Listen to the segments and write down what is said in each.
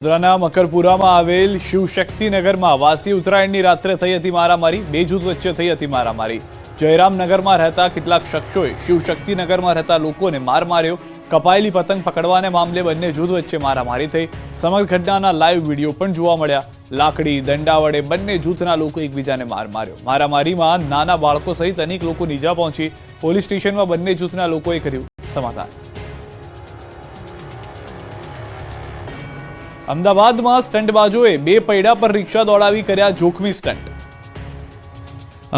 વડોદરાના મકરપુરામાં આવેલ શિવશક્તિનગરમાં વાસી ઉત્તરાયણની રાત્રે થઈ હતી મારામારી। બે જૂથ વચ્ચે થઈ હતી મારામારી। જયરામનગરમાં રહેતા કેટલાક શખ્સોએ શિવશક્તિનગરમાં રહેતા લોકોને માર માર્યો। કપાયેલી પતંગ પકડવાને મામલે બંને જૂથ વચ્ચે મારામારી થઈ। સમગ્ર ઘટનાના લાઈવ વિડીયો પણ જોવા મળ્યા। લાકડી દંડા વડે બંને જૂથના લોકો એકબીજાને માર માર્યો। મારામારીમાં નાના બાળકો સહિત અનેક લોકોને ઈજા પહોંચી। પોલીસ સ્ટેશનમાં બંને જૂથના લોકોએ કર્યું સમાધાન। અમદાવાદમાં સ્ટંટબાજોએ બે પૈડા પર રિક્ષા દોડાવી કર્યા જોખમી સ્ટંટ।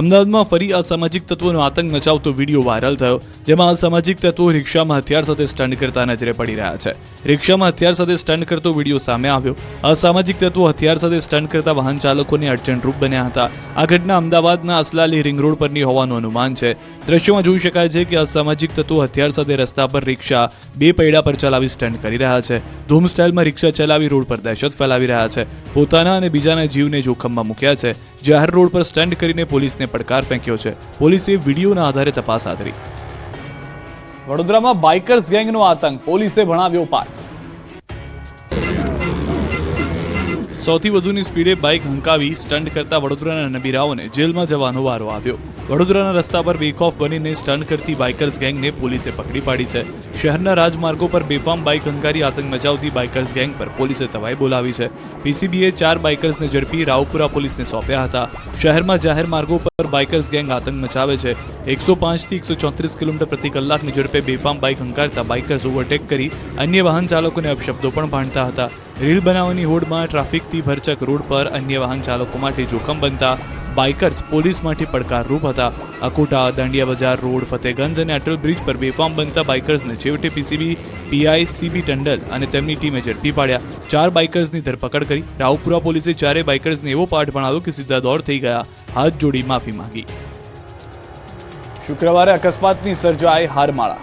અમદાવાદમાં ફરી અસામાજિક તત્વોનો આતંક મચાવતો વિડીયો વાયરલ થયો, જેમાં અસામાજિક તત્વો રિક્ષામાં હથિયાર સાથે સ્ટંટ કરતા નજરે પડી રહ્યા છે। રિક્ષામાં હથિયાર સાથે સ્ટંટ કરતો વિડીયો સામે આવ્યો। અસામાજિક તત્વો હથિયાર સાથે સ્ટંટ કરતા વાહન ચાલકોને અડચણરૂપ બન્યા હતા। આ ઘટના અમદાવાદના અસલાલી રિંગ રોડ પરની હોવાનું અનુમાન છે। દ્રશ્યોમાં જોઈ શકાય છે કે અસામાજિક તત્વો હથિયાર સાથે રસ્તા પર રિક્ષા બે પૈડા પર ચલાવી સ્ટંટ કરી રહ્યા છે। ધૂમ સ્ટાઇલમાં રિક્ષા ચલાવી રોડ પર દહેશત ફેલાવી રહ્યા છે। પોતાના અને બીજાના જીવને જોખમમાં મૂક્યા છે। જાહેર રોડ પર સ્ટંટ કરીને પોલીસને પડકાર ફેંક્યો છે। પોલીસે વિડીયોના આધારે તપાસ આદરી। વડોદરામાં બાઇકર્સ ગેંગનો આતંક, પોલીસે ભણાવ્યો પાઠ। સૌથી વધુની સ્પીડે બાઇક હંકાવી સ્ટંટ કરતા વડોદરાના નબીરાઓને જેલમાં જવાનો વારો આવ્યો। વડોદરાના રસ્તા પર બેખોફ બનીને સ્ટંટ કરતી બાઇકર્સ ગેંગને પોલીસે પકડી પાડી છે। શહેરના રાજમાર્ગો પર બેફામ બાઇક હંકારી આતંક મચાવતી બાઇકર્સ ગેંગ પર પોલીસે તવાઈ બોલાવી છે। પીસીબીએ 4 બાઇકર્સને ઝડપી રાવપુરા પોલીસને સોંપ્યા હતા। શહેરમાં જાહેર માર્ગો પર બાઇકર્સ ગેંગ આતંક મચાવે છે। 105 થી 134 કિલોમીટર પ્રતિ કલાકની ઝડપે બેફામ બાઇક હંકારતા બાઇકર્સ ઓવરટેક કરી અન્ય વાહન ચાલકોને અપશબ્દો પણ ભાંડતા હતા। રીલ બનાવવાની હોડમાં ટ્રાફિકથી ભરચક રોડ પર અન્ય વાહન ચાલકો માટે જોખમ બનતા બાઇકર્સ પોલીસ માટે પડકારરૂપ હતા। અકોટા, દાંડિયા બજાર રોડ, ફતેગંજ અને અટલ બ્રિજ પર બેફામ બનતા બાઇકર્સને છેવટે પીસીબી પીઆઈ સીબી ટંડલ અને તેમની ટીમે ઝડપી પાડ્યા। 4 બાઇકર્સની ધરપકડ કરી। રાવપુરા પોલીસે 4 બાઇકર્સને એવો પાઠ ભણાવ્યો કે સીધા દોડ થઈ ગયા, હાથ જોડી માફી માંગી। શુક્રવારે અકસ્માતની સર્જાઈ હારમાળા।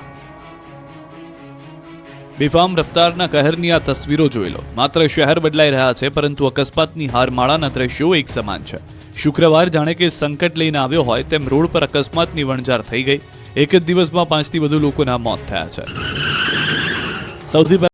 બેફામ રફતારના કહેરની આ તસવીરો જોઈ લો। માત્ર શહેર બદલાઈ રહ્યા છે, પરંતુ અકસ્માતની હારમાળાના દ્રશ્યો એક સમાન છે। શુક્રવાર જાણે કે સંકટ લઈને આવ્યો હોય તેમ રોડ પર અકસ્માતની વણઝાર થઈ ગઈ। એક જ દિવસમાં 5થી વધુ લોકોના મોત થયા છે। સૌથી